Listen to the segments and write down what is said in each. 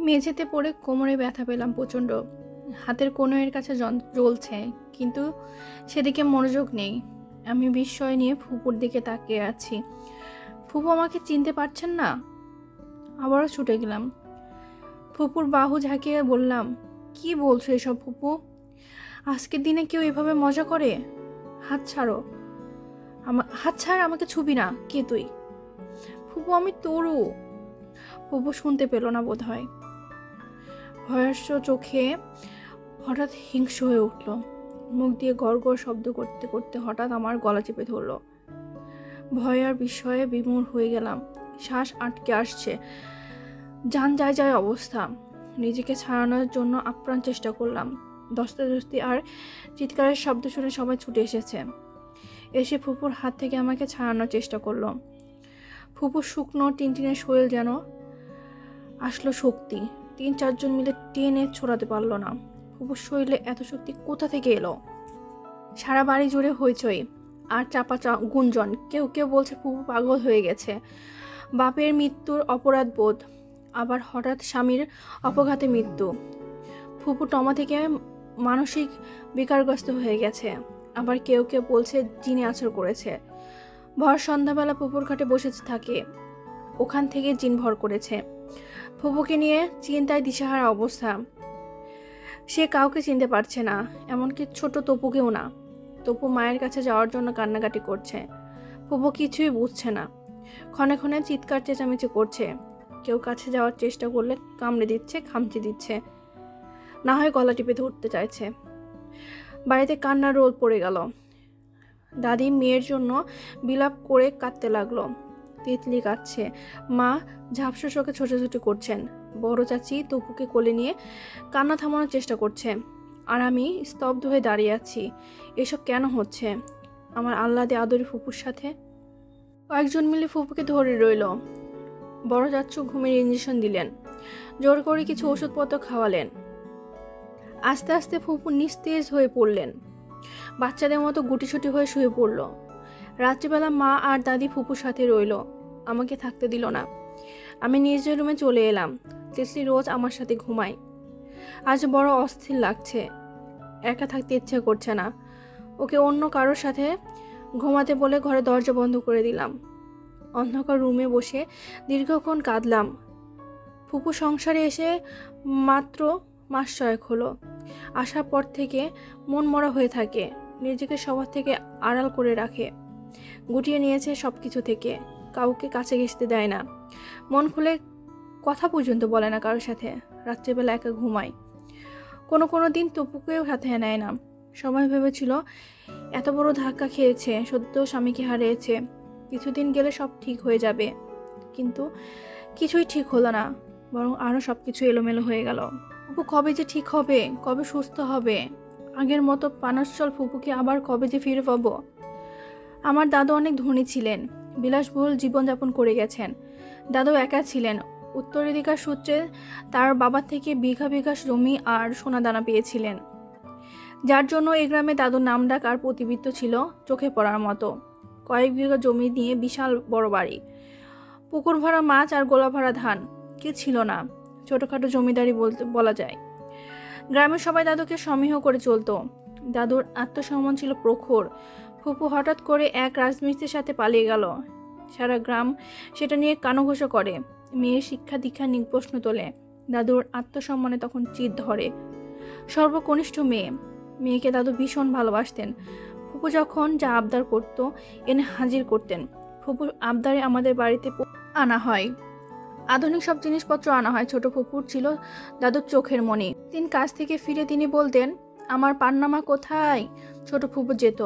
মেঝেতে পড়ে কোমরে ব্যথা পেলাম প্রচণ্ড। হাতের কনুইয়ের কাছে জ্বলছে, কিন্তু সেদিকে মনোযোগ নেই। আমি বিস্ময় নিয়ে ফুপুর দিকে তাকিয়ে আছি। ফুপু আমাকে চিনতে পারছেন না। আবারও ছুটে গেলাম। ফুপুর বাহু ঝাঁকিয়ে বললাম, কি বলছো এসব ফুপু? আজকের দিনে কেউ এভাবে মজা করে? হাত ছাড়ো। হাত ছাড়, আমাকে ছুবি না। কে তুই? ফুপু, আমি তরু। ফুপু শুনতে পেল না বোধ হয়। ভয়ার্স চোখে হঠাৎ হিংস্র হয়ে উঠল। মুখ দিয়ে গড় গড় শব্দ করতে করতে হঠাৎ আমার গলা চেপে ধরল। ভয় আর বিস্ময়ে বিমূঢ় হয়ে গেলাম। শ্বাস আটকে আসছে, জান যায় যায় অবস্থা। নিজেকে ছাড়ানোর জন্য আপ্রাণ চেষ্টা করলাম। ধস্তাধস্তি আর চিৎকারের শব্দ শুনে সবাই ছুটে এসেছে। এসে ফুপুর হাত থেকে আমাকে ছাড়ানোর চেষ্টা করলো। ফুপুর শুকনো টিনটিনে শরীর যেন আসলো শক্তি। 3-4 জন মিলে টেনে ছড়াতে পারলো না। ফুপুর শরীরে এত শক্তি কোথা থেকে এলো? সারা বাড়ি জুড়ে হইচই আর চাপা গুঞ্জন। কেউ কেউ বলছে ফুপু পাগল হয়ে গেছে, বাপের মৃত্যুর অপরাধ বোধ, আবার হঠাৎ স্বামীর অপঘাতে মৃত্যু। ফুপু টমা থেকে মানসিক বিকারগ্রস্ত হয়ে গেছে। আবার কেউ কেউ বলছে জিনে আছর করেছে। ভর সন্ধ্যাবেলা পুকুর ঘাটে বসে থাকে, ওখান থেকে জিন ভর করেছে। ফুপুকে নিয়ে চিন্তায় দিশাহারা অবস্থা। সে কাউকে চিনতে পারছে না, এমনকি ছোট তপুকেও না। তপু মায়ের কাছে যাওয়ার জন্য কান্নাকাটি করছে। ফুপু কিছুই বুঝছে না, ক্ষণে ক্ষণে চিৎকার চেঁচামেচি করছে। কেউ কাছে যাওয়ার চেষ্টা করলে কামড়ে দিচ্ছে, খামচি দিচ্ছে, না হয় গলা টিপে ধরতে চাইছে। বাড়িতে কান্নার রোল পড়ে গেল। দাদি মেয়ের জন্য বিলাপ করে কাঁদতে লাগলো। তিতলি কাঁদছে, মা ঝাপসা চোখে ছোটাছুটি করছেন। বড় চাচি তপুকে কোলে নিয়ে কান্না থামানোর চেষ্টা করছে। আর আমি স্তব্ধ হয়ে দাঁড়িয়ে আছি। এসব কেন হচ্ছে আমার আহ্লাদে আদরি ফুপুর সাথে? কয়েকজন মিলে ফুপুকে ধরে রইল। বড় চাচু ঘুমের ইঞ্জেকশন দিলেন, জোর করে কিছু ওষুধপত্র খাওয়ালেন। আস্তে আস্তে ফুপু নিস্তেজ হয়ে পড়লেন, বাচ্চাদের মতো গুটিসুটি হয়ে শুয়ে পড়ল। রাত্রিবেলা মা আর দাদি ফুপুর সাথে রইল, আমাকে থাকতে দিল না। আমি নিজের রুমে চলে এলাম। তিতলি রোজ আমার সাথে ঘুমায়। আজ বড় অস্থির লাগছে, একা থাকতে ইচ্ছে করছে না। ওকে অন্য কারোর সাথে ঘুমাতে বলে ঘরে দরজা বন্ধ করে দিলাম। অন্ধকার রুমে বসে দীর্ঘক্ষণ কাঁদলাম। ফুপু সংসারে এসে মাত্র মাস 6 হলো। আসার পর থেকে মন মরা হয়ে থাকে, নিজেকে সবার থেকে আড়াল করে রাখে, গুটিয়ে নিয়েছে সব কিছু থেকে। কাউকে কাছে ঘেঁষতে দেয় না, মন খুলে কথা পর্যন্ত বলে না কারোর সাথে। রাত্রিবেলা একা ঘুমায়। কোনো দিন তপুকেও সাথে নেয় না। সবাই ভেবেছিল এত বড় ধাক্কা খেয়েছে, সদ্য স্বামীকে হারিয়েছে, কিছুদিন গেলে সব ঠিক হয়ে যাবে। কিন্তু কিছুই ঠিক হলো না, বরং আরও সব কিছু এলোমেলো হয়ে গেল। ফুপু কবে যে ঠিক হবে, কবে সুস্থ হবে, আগের মতো পানসচল ফুপুকে আবার কবে যে ফিরে পাবো? আমার দাদু অনেক ধনী ছিলেন, বিলাসবহুল জীবনযাপন করে গেছেন। দাদু একা ছিলেন, উত্তরাধিকার সূত্রে তার বাবার থেকে বিঘা বিঘা জমি আর সোনাদানা পেয়েছিলেন, যার জন্য এই গ্রামে দাদুর নামডাক আর প্রতিবিত্ত ছিল চোখে পড়ার মতো। কয়েক বিঘা জমি নিয়ে বিশাল বড় বাড়ি, পুকুর ভরা মাছ আর গোলা ভরা ধান। কে ছিল না? ছোটখাটো জমিদারি বলা যায়। গ্রামের সবাই দাদুকে সমীহ করে চলতো। দাদুর আত্মসম্মান ছিল প্রখর। ফুপু হঠাৎ করে এক রাজমিস্ত্রির সাথে পালিয়ে গেল। সারা গ্রাম সেটা নিয়ে কানাঘুষো করে, মেয়ের শিক্ষা দীক্ষা নিয়ে প্রশ্ন তোলে। দাদুর আত্মসম্মানে তখন চিৎ ধরে। সর্বকনিষ্ঠ মেয়েকে দাদু ভীষণ ভালোবাসতেন। ফুপু যখন যা আবদার করতো এনে হাজির করতেন। ফুপুর আবদারে আমাদের বাড়িতে আনা হয়, আধুনিক সব জিনিসপত্র আনা হয়। ছোট ফুপুর ছিল দাদুর চোখের মণি। দিন কাজ থেকে ফিরে তিনি বলতেন, আমার পান্নামা কোথায়? ছোট ফুপু যেত।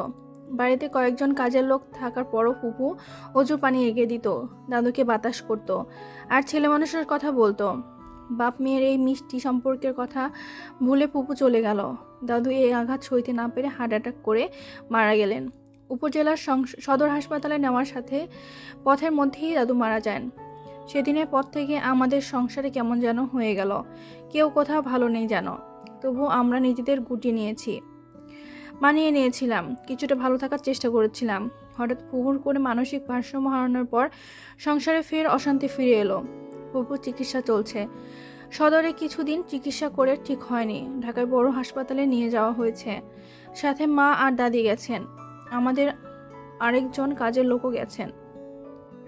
বাড়িতে কয়েকজন কাজের লোক থাকার পরও ফুপু অজুর পানি এগিয়ে দিত, দাদুকে বাতাস করত, আর ছেলে মানুষের কথা বলতো। বাপ মেয়ের এই মিষ্টি সম্পর্কের কথা ভুলে ফুপু চলে গেল। দাদু এই আঘাত সইতে না পেরে হার্ট অ্যাটাক করে মারা গেলেন। উপজেলার সদর হাসপাতালে নেওয়ার সাথে পথের মধ্যেই দাদু মারা যান। সেদিনের পর থেকে আমাদের সংসারে কেমন যেন হয়ে গেল, কেউ কোথাও ভালো নেই যেন। তবু আমরা নিজেদের গুটিয়ে নিয়েছি, মানিয়ে নিয়েছিলাম, কিছুটা ভালো থাকার চেষ্টা করেছিলাম। হঠাৎ পুকুর করে মানসিক ভারসাম্য হারানোর পর সংসারে ফের অশান্তি ফিরে এলো। ফুপুর চিকিৎসা চলছে, সদরে কিছুদিন চিকিৎসা করে ঠিক হয়নি, ঢাকায় বড় হাসপাতালে নিয়ে যাওয়া হয়েছে। সাথে মা আর দাদি গেছেন, আমাদের আরেকজন কাজের লোকও গেছেন।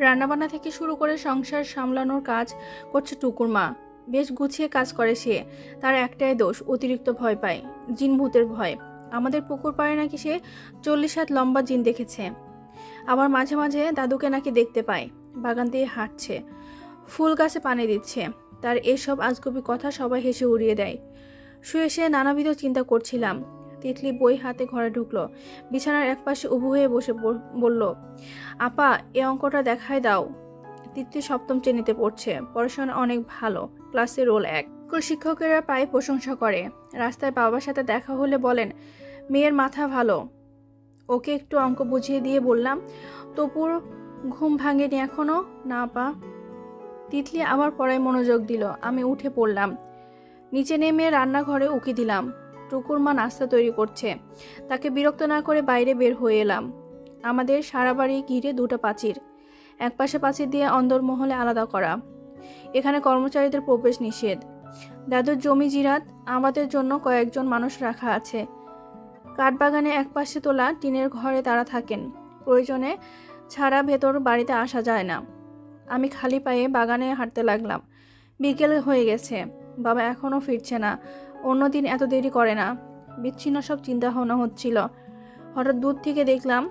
রান্নাবান্না থেকে শুরু করে সংসার সামলানোর কাজ করছে টুকুর মা। বেশ গুছিয়ে কাজ করে সে। তার একটাই দোষ, অতিরিক্ত ভয় পায়, জিন ভূতের ভয়। আমাদের পুকুর পাড়ে নাকি সে 40 হাত লম্বা জিন দেখেছে। আবার মাঝে মাঝে দাদুকে নাকি দেখতে পায়, বাগান দিয়ে হাঁটছে, ফুল গাছে পানি দিচ্ছে। তার এসব আজগুবি কথা সবাই হেসে উড়িয়ে দেয়। শুয়ে সে নানাবিধ চিন্তা করছিলাম। তিতলি বই হাতে ঘরে ঢুকলো, বিছানার একপাশে উবু হয়ে বসে বলল, আপা এ অঙ্কটা দেখায় দাও। তিতলি 7ম শ্রেণীতে পড়ছে, পড়াশোনা অনেক ভালো, ক্লাসে রোল 1। স্কুল শিক্ষকেরা প্রায় প্রশংসা করে। রাস্তায় বাবার সাথে দেখা হলে বলেন মেয়ের মাথা ভালো। ওকে একটু অঙ্ক বুঝিয়ে দিয়ে বললাম, তপুর ঘুম ভাঙেনি এখনো? না আপা। তিতলি আবার পড়ায় মনোযোগ দিল। আমি উঠে পড়লাম, নিচে নেমে রান্নাঘরে উকি দিলাম। টুকুর মা নাস্তা তৈরি করছে। তাকে বিরক্ত না করে বাইরে বের হয়ে এলাম। আমাদের সারা বাড়ি ঘিরে 2টা প্রাচীর, একপাশে প্রাচীর দিয়ে অন্দরমহলে আলাদা করা। এখানে কর্মচারীদের প্রবেশ নিষেধ। দাদুর জমি জিরাত আমাদের জন্য কয়েকজন মানুষ রাখা আছে। কাঠবাগানে একপাশে তোলা টিনের ঘরে তারা থাকেন। প্রয়োজনে ছাড়া ভেতর বাড়িতে আসা যায় না। আমি খালি পায়ে বাগানে হাঁটতে লাগলাম। বিকেল হয়ে গেছে, বাবা এখনও ফিরছে না। অন্যদিন এত দেরি করে না। বিচ্ছিন্ন সব চিন্তা ভাবনা হচ্ছিল। হঠাৎ দূর থেকে দেখলাম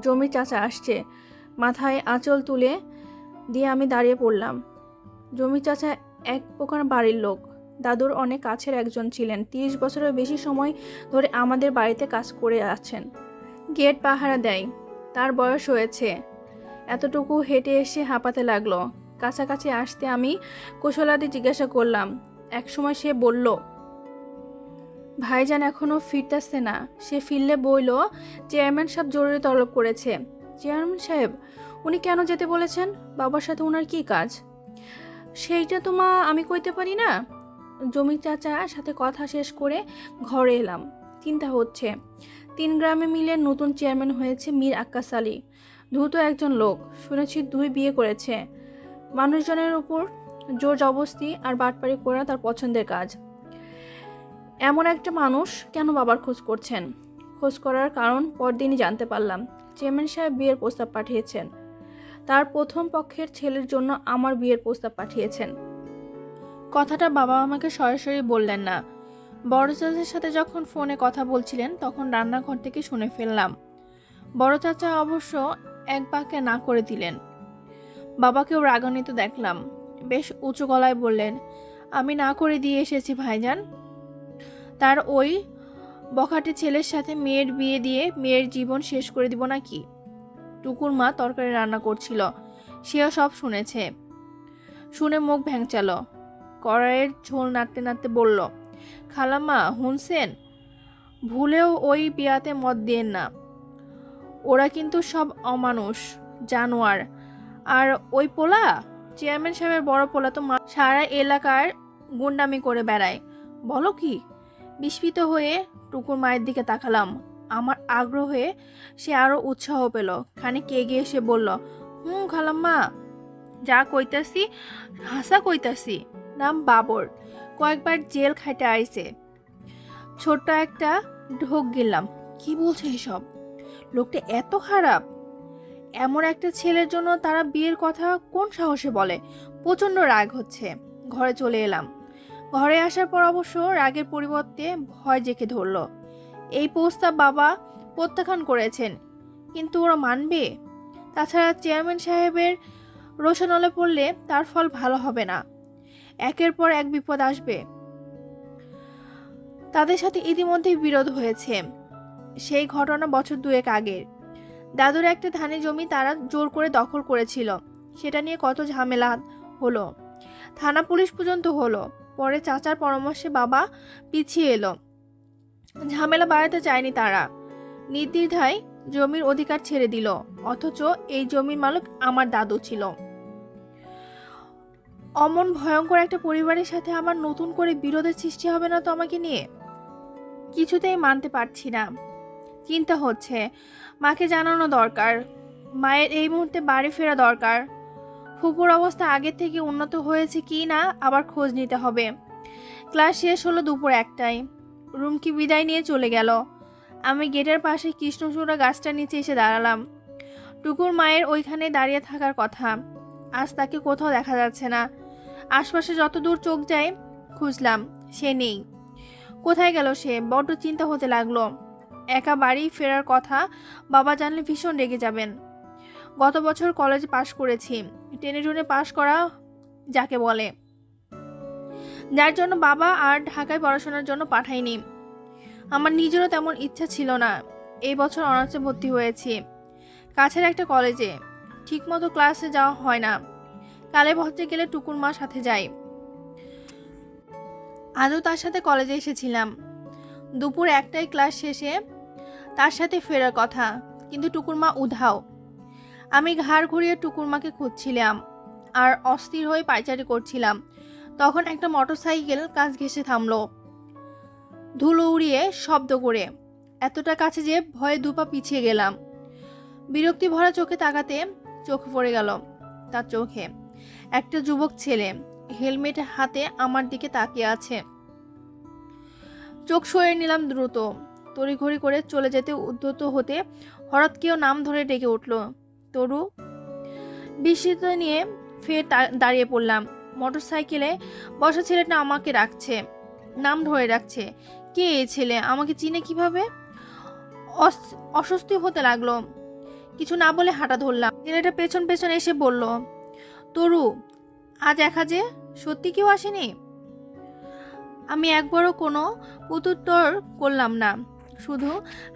জমির চাচা আসছে। মাথায় আঁচল তুলে দিয়ে আমি দাঁড়িয়ে পড়লাম। জমির চাচা এক প্রকার বাড়ির লোক, দাদুর অনেক কাছের একজন ছিলেন। 30 বছরের বেশি সময় ধরে আমাদের বাড়িতে কাজ করে আছেন। গেট পাহারা দেয়। তার বয়স হয়েছে। এতটুকু হেঁটে এসে হাঁপাতে লাগলো। কাছাকাছি আসতে আমি কুশলাদি জিজ্ঞাসা করলাম। একসময় সে বলল, ভাইজান এখনো ফিরতেছে না। সে ফিরলে বইল চেয়ারম্যান সাহেব জরুরি তলব করেছে। চেয়ারম্যান সাহেব? উনি কেন যেতে বলেছেন? বাবার সাথে ওনার কি কাজ? সেইটা তো মা আমি কইতে পারি না। জমির চাচার সাথে কথা শেষ করে ঘরে এলাম। চিন্তা হচ্ছে, 3 গ্রামে মিলে নতুন চেয়ারম্যান হয়েছে মীর আক্কাস আলী। দ্রুত একজন লোক, শুনেছি 2 বিয়ে করেছে। মানুষজনের উপর জোর জবস্তি আর বাটপারি করা তার পছন্দের কাজ। এমন একটা মানুষ কেন বাবার খোঁজ করছেন? খোঁজ করার কারণ পরদিনই জানতে পারলাম। চেয়ারম্যান সাহেব বিয়ের প্রস্তাব পাঠিয়েছেন। তার প্রথম পক্ষের ছেলের জন্য আমার বিয়ের প্রস্তাব পাঠিয়েছেন। কথাটা বাবা আমাকে সরাসরি বললেন না। বড় চাচার সাথে যখন ফোনে কথা বলছিলেন তখন রান্নাঘর থেকে শুনে ফেললাম। বড় চাচা অবশ্য এক বাক্যে না করে দিলেন। বাবাকেও রাগান্বিত দেখলাম। বেশ উঁচু গলায় বললেন, আমি না করে দিয়ে এসেছি ভাইজান। তার ওই বখাটে ছেলের সাথে মেয়ের বিয়ে দিয়ে মেয়ের জীবন শেষ করে দিব নাকি? টুকুর মা তরকারি রান্না করছিল, সেও সব শুনেছে। শুনে মুখ ভ্যাংচালো। কড়াইয়ের ঝোল নাড়তে নাড়তে বলল, খালাম্মা হুনছেন, ভুলেও ওই বিয়াতে মত দিয়েন না। ওরা কিন্তু সব অমানুষ, জানোয়ার। আর ওই পোলা, চেয়ারম্যান সাহেবের বড় পোলা তো সারা এলাকার গুন্ডামি করে বেড়ায়। বলো কি? বিস্মিত হয়ে টুকুর মায়ের দিকে তাকালাম। আমার আগ্রহে সে আরো উৎসাহ পেল। খানিক এগিয়ে এসে বলল, খালাম্মা, যা কইতাছি হাসা কইতাছি। নাম বাবর, কয়েকবার জেল খাইতে আইছে। ছোট্ট একটা ঢোক গেলাম। কি বলছে এসব? লোকটা এত খারাপ? এমন একটা ছেলের জন্য তারা বিয়ের কথা কোন সাহসে বলে? প্রচন্ড রাগ হচ্ছে। ঘরে চলে এলাম। ঘরে আসার পর অবশ্য রাগের পরিবর্তে ভয় জেঁকে ধরল। এই প্রস্তাব বাবা প্রত্যাখ্যান করেছেন, কিন্তু ওরা মানবে? তাছাড়া চেয়ারম্যান সাহেবের রোশনলে পড়লে তার ফল ভালো হবে না। একের পর এক বিপদ আসবে। তাদের সাথে ইতিমধ্যেই বিরোধ হয়েছে। সেই ঘটনা বছর 2 আগের। দাদুর একটা ধানের জমি তারা জোর করে দখল করেছিল। সেটা নিয়ে কত ঝামেলা হলো, থানা পুলিশ পর্যন্ত হলো। পরে চাচার পরামর্শে বাবা পিছিয়ে এলো। ঝামেলা বাড়াতে চায়নি তারা। নির্দ্বিধায় জমির অধিকার ছেড়ে দিল। অথচ এই জমির মালিক আমার দাদু ছিল। অমন ভয়ঙ্কর একটা পরিবারের সাথে আমার নতুন করে বিরোধের সৃষ্টি হবে না তো আমাকে নিয়ে? কিছুতেই মানতে পারছি না। চিন্তা হচ্ছে, মাকে জানানো দরকার। মায়ের এই মুহূর্তে বাড়ি ফেরা দরকার। ফুপুর অবস্থা আগের থেকে উন্নত হয়েছে কি না আবার খোঁজ নিতে হবে। ক্লাস শেষ হলো দুপুর 1টায়। রুমকি বিদায় নিয়ে চলে গেল। আমি গেটের পাশে কৃষ্ণচূড়া গাছটার নিচে এসে দাঁড়ালাম। টুকুর মায়ের ওইখানে দাঁড়িয়ে থাকার কথা, আজ তাকে কোথাও দেখা যাচ্ছে না। আশপাশে যত দূর চোখ যায় খুঁজলাম, সে নেই। কোথায় গেল সে? বড্ড চিন্তা হতে লাগলো। একা বাড়ি ফেরার কথা বাবা জানলে ভীষণ রেগে যাবেন। গত বছর কলেজে পাশ করেছি, টেনে টুনে পাশ করা যাকে বলে, যার জন্য বাবা আর ঢাকায় পড়াশোনার জন্য পাঠায়নি। আমার নিজেরও তেমন ইচ্ছা ছিল না। এই বছর অনার্সে ভর্তি হয়েছি কাছের একটা কলেজে। ঠিকমতো ক্লাসে যাওয়া হয় না। কালে ভদ্রে গেলে টুকুর মা সাথে যায়। আজও তার সাথে কলেজে এসেছিলাম। দুপুর 1টায় ক্লাস শেষে তার সাথে ফেরার কথা, কিন্তু টুকুর মা উধাও। আমি ঘাড় ঘুরিয়ে টুকুর মাকে খুঁজছিলাম আর অস্থির হয়ে পায়চারি করছিলাম। তখন একটা মোটরসাইকেল কাছ ঘেঁষে থামলো, ধুলো উড়িয়ে শব্দ করে। এতটা কাছে যে ভয়ে দুপা পিছিয়ে গেলাম। বিরক্তি ভরা চোখে তাকাতে চোখে পড়ে গেল তার চোখে একটা যুবক ছেলে হেলমেট হাতে আমার দিকে তাকিয়ে আছে। চোখ সরিয়ে নিলাম দ্রুত। তড়িঘড়ি করে চলে যেতে উদ্যত হতে হঠাৎ কেউ নাম ধরে ডেকে উঠল, তরু। বিস্মিত নিয়ে ফের দাঁড়িয়ে পড়লাম। মোটরসাইকেলে বসা ছেলেটা আমাকে ডাকছে, নাম ধরে ডাকছে। কে এই ছেলে? আমাকে চিনে কিভাবে? অস্বস্তি হতে লাগলো। কিছু না বলে হাঁটা ধরলাম। ছেলেটা পেছন পেছন এসে বলল, তরু, আজ একা যে? সত্যি কেউ আসেনি? আমি একবারও কোনো প্রত্যুত্তর করলাম না, শুধু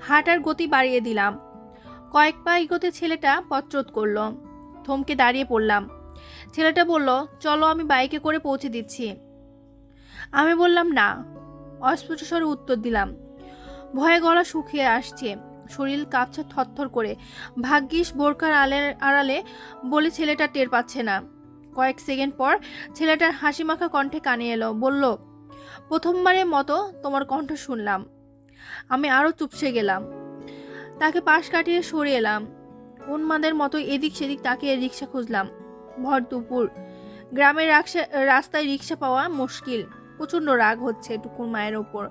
হাঁটার গতি বাড়িয়ে দিলাম। কয়েক পা এগোতে ছেলেটা পথরোধ করলো। থমকে দাঁড়িয়ে পড়লাম। ছেলেটা বলল, চলো আমি বাইকে করে পৌঁছে দিচ্ছি। আমি বললাম না। অস্ফুট স্বরে উত্তর দিলাম। ভয়ে গলা শুকিয়ে আসছে, শরীর কাঁপছে থরথর করে। ভাগ্যিস বোরকার আড়ালে বলে ছেলেটা টের পাচ্ছে না। কয়েক সেকেন্ড পর ছেলেটার হাসি মাখা কণ্ঠে কানে এলো, বলল, প্রথমবারের মতো তোমার কণ্ঠ শুনলাম। আমি আরো চুপসে গেলাম। তাকে পাশ কাটিয়ে সরে এলাম। উন্মাদের মতো এদিক সেদিক তাকিয়ে রিক্সা খুঁজলাম। ভর দুপুর, গ্রামের রাস্তায় রিক্সা পাওয়া মুশকিল। প্রচন্ড রাগ হচ্ছে টুকুর মায়ের ওপর,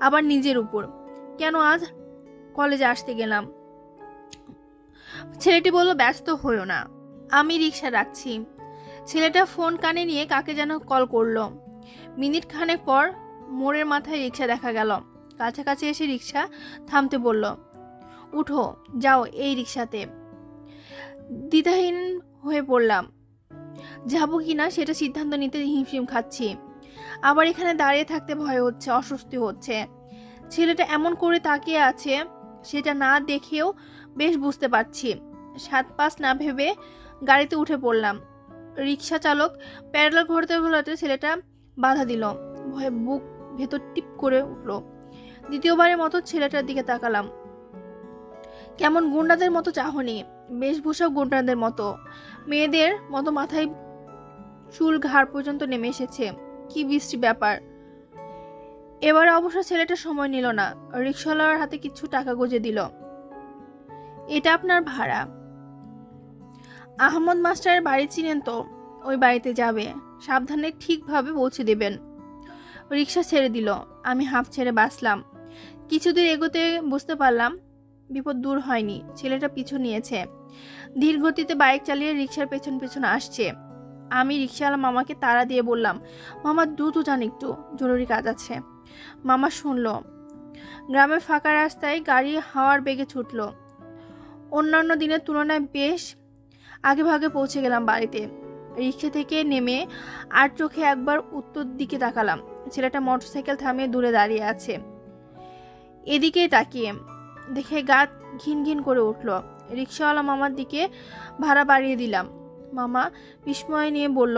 আবার নিজের উপর। কেন আজ কলেজে আসতে গেলাম? ছেলেটি বলল, ব্যস্ত হইও না, আমি রিক্সা রাখছি। ছেলেটা ফোন কানে নিয়ে কাকে যেন কল করলো। মিনিট খানেক পর মোড়ের মাথায় রিক্সা দেখা গেল। কাছাকাছি এসে রিক্সা থামতে বলল, উঠো, যাও এই রিক্সাতে। দ্বিধাহীন হয়ে পড়লাম, যাবো কিনা সেটা সিদ্ধান্ত নিতে হিমশিম খাচ্ছি। আবার এখানে দাঁড়িয়ে থাকতে ভয় হচ্ছে, অস্বস্তি হচ্ছে। ছেলেটা এমন করে তাকিয়ে আছে সেটা না দেখেও বেশ বুঝতে পারছি। 7-5 না ভেবে গাড়িতে উঠে পড়লাম। রিক্সা চালক প্যাডেল ঘোরাতে ছেলেটা বাধা দিল। ভয়ে বুক ভেতর টিপ করে উঠল। দ্বিতীয়বারের মতো ছেলেটার দিকে তাকালাম। কেমন গুন্ডাদের মতো চাহনি, বেশভূষা গুন্ডাদের মতো, মেয়েদের মতো মাথায় চুল ঘাড় পর্যন্ত নেমে এসেছে। কি বিশ্রী ব্যাপার। এবারে অবশ্য ছেলেটা সময় নিল না, রিক্সাওয়ালার হাতে কিছু টাকা গুঁজে দিল। এটা আপনার ভাড়া। আহমদ মাস্টারের বাড়ি চিনেন তো? ওই বাড়িতে যাবে, সাবধানে ঠিকভাবে পৌঁছে দেবেন। রিক্সা ছেড়ে দিল। আমি হাঁপ ছেড়ে বাঁচলাম। কিছুদূর এগোতে বুঝতে পারলাম বিপদ দূর হয়নি। ছেলেটা পিছু নিয়েছে, ধীর গতিতে বাইক চালিয়ে রিক্সার পেছন পেছন আসছে। আমি রিক্সাওয়ালা মামাকে তাড়া দিয়ে বললাম, মামা দ্রুত যান, একটু জরুরি কাজ আছে। মামা শুনল। গ্রামের ফাঁকা রাস্তায় গাড়ি হাওয়ার বেগে ছুটল। অন্যান্য দিনের তুলনায় বেশ আগে ভাগে পৌঁছে গেলাম বাড়িতে। রিক্সা থেকে নেমে আর চোখে একবার উত্তর দিকে তাকালাম। ছেলেটা মোটরসাইকেল থামিয়ে দূরে দাঁড়িয়ে আছে। এদিকেই তাকিয়ে দেখে গা ঘিন ঘিন করে উঠল। রিক্সাওয়ালা মামার দিকে ভাড়া বাড়িয়ে দিলাম। মামা বিস্ময় নিয়ে বলল,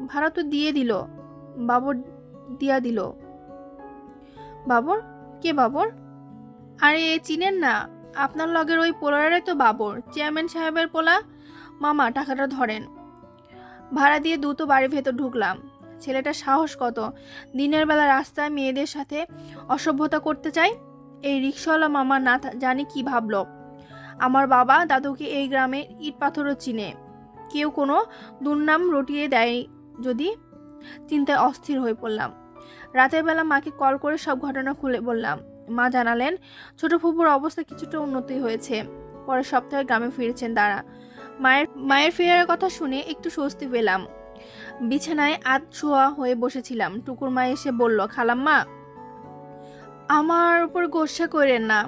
ভাড়া তো দিয়ে দিল, বাবর দিয়া দিল। বাবর? কে বাবর? আরে চিনেন না? আপনার লগের ওই পোলারে তো বাবর, চেয়ারম্যান সাহেবের পোলা। মামা টাকাটা ধরেন। ভাড়া দিয়ে দ্রুত বাড়ির ভেতর ঢুকলাম। ছেলেটার সাহস কত, দিনের বেলা রাস্তায় মেয়েদের সাথে অসভ্যতা করতে চায়। এই রিক্সাওয়ালা মামা না জানি কি ভাবলো। আমার বাবা দাদুকে এই গ্রামে ইট পাথরও চিনে, কেউ কোনো দুর্নাম রটিয়ে দেয় যদি। চিন্তায় অস্থির হয়ে পড়লাম। রাতের বেলা মাকে কল করে সব ঘটনা খুলে বললাম। মা জানালেন ছোট ফুপুর অবস্থা কিছুটা উন্নতি হয়েছে। পরের সপ্তাহে গ্রামে ফিরেছেন তারা। মায়ের ফেরার কথা শুনে একটু স্বস্তি পেলাম। বিছানায় শোয়া হয়ে বসেছিলাম। টুকুর মা এসে বলল, খালাম্মা, আমার উপর গোসা কইরেন না।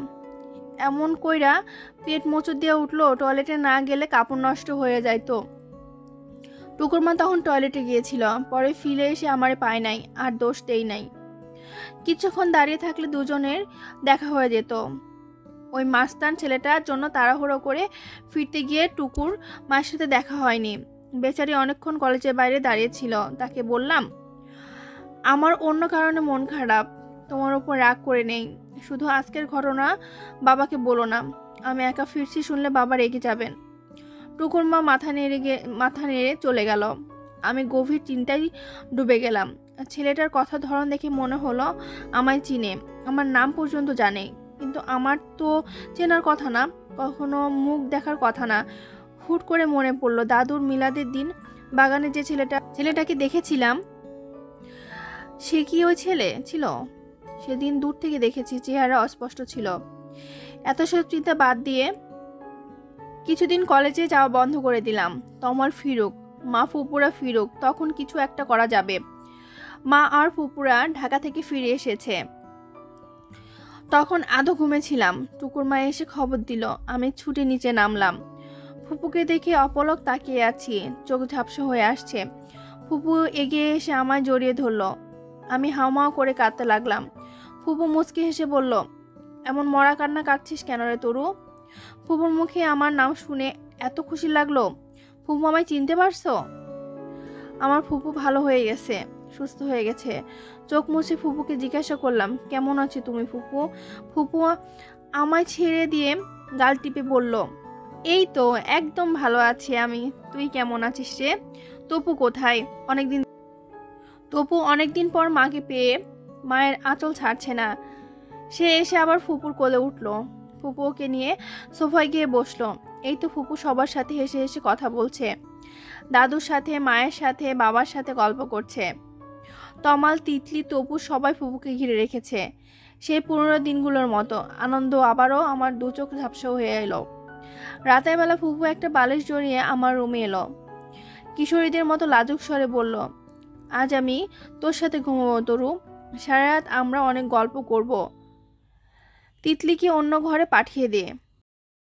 এমন কইরা পেট মোচড় দিয়ে উঠলো, টয়লেটে না গেলে কাপড় নষ্ট হয়ে যাইতো। টুকুর মা তখন টয়লেটে গিয়েছিল, পরে ফিরে এসে আমারে পায় নাই, আর দোষ দেই নাই। কিছুক্ষণ দাঁড়িয়ে থাকলে দুজনের দেখা হয়ে যেত। ওই মাস্তান ছেলেটার জন্য তাড়াহুড়ো করে ফিরতে গিয়ে টুকুর মায়ের সাথে দেখা হয়নি। বেচারি অনেকক্ষণ কলেজের বাইরে দাঁড়িয়েছিল। তাকে বললাম, আমার অন্য কারণে মন খারাপ, তোমার উপর রাগ করে নেই, শুধু আজকের ঘটনা বাবাকে বলো না। আমি একা ফিরছি শুনলে বাবা রেগে যাবেন। টুকুর মা মাথা নেড়ে চলে গেল। আমি গভীর চিন্তায় ডুবে গেলাম। ছেলেটার কথা ধরন দেখে মনে হলো আমায় চিনে, আমার নাম পর্যন্ত জানে। কিন্তু আমার তো চেনার কথা না, কখনো মুখ দেখার কথা না। হুট করে মনে পড়লো দাদুর মিলাদের দিন বাগানে যে ছেলেটাকে দেখেছিলাম, সে কি ওই ছেলে ছিল? সেদিন দূর থেকে দেখেছি, চেহারা অস্পষ্ট ছিল। এত সব চিন্তা বাদ দিয়ে কিছুদিন কলেজে যাওয়া বন্ধ করে দিলাম। তমাল ফিরুক, মা ফুপুরা ফিরুক, তখন কিছু একটা করা যাবে। মা আর ফুপুরা ঢাকা থেকে ফিরে এসেছে, তখন আধো ঘুমেছিলাম। টুকুর মা এসে খবর দিল। আমি ছুটে নিচে নামলাম। ফুপুকে দেখে অপলক তাকিয়ে আছি, চোখ ঝাপসা হয়ে আসছে। ফুপু এগিয়ে এসে আমায় জড়িয়ে ধরলো। আমি হাউমাউ করে কাঁদতে লাগলাম। ফুপু মুচকি হেসে বলল, এমন মরা কান্না কাঁদছিস কেন রে তরু? ফুপুর মুখে আমার নাম শুনে এত খুশি লাগলো। ফুপু আমায় চিনতে পারছো? আমার ফুপু ভালো হয়ে গেছে, সুস্থ হয়ে গেছে। চোখ মুছে ফুপুকে জিজ্ঞাসা করলাম, কেমন আছো তুমি ফুপু? ফুপু আমায় ছেড়ে দিয়ে গাল টিপে বলল, এই তো একদম ভালো আছি আমি, তুই কেমন আছিস রে? তপু কোথায়? তপু অনেকদিন পর মাকে পেয়ে মায়ের আঁচল ছাড়ছে না। সে এসে আবার ফুপুর কোলে উঠলো। ফুপু ওকে নিয়ে সোফায় গিয়ে বসলো। এই তো ফুপু সবার সাথে হেসে হেসে কথা বলছে, দাদুর সাথে, মায়ের সাথে, বাবার সাথে গল্প করছে। তমাল, তিতলি, তপু সবাই ফুপুকে ঘিরে রেখেছে। সেই পুরনো দিনগুলোর মতো আনন্দ আবারও আমার দু চোখ ঝাপসা হয়ে এলো। রাতের বেলা ফুপু একটা বালিশ জড়িয়ে আমার রুমে এলো। কিশোরীদের মতো লাজুক স্বরে বলল, আজ আমি তোর সাথে ঘুমাবো তরু, সারা রাত আমরা অনেক গল্প করব। তিতলিকে অন্য ঘরে পাঠিয়ে দে।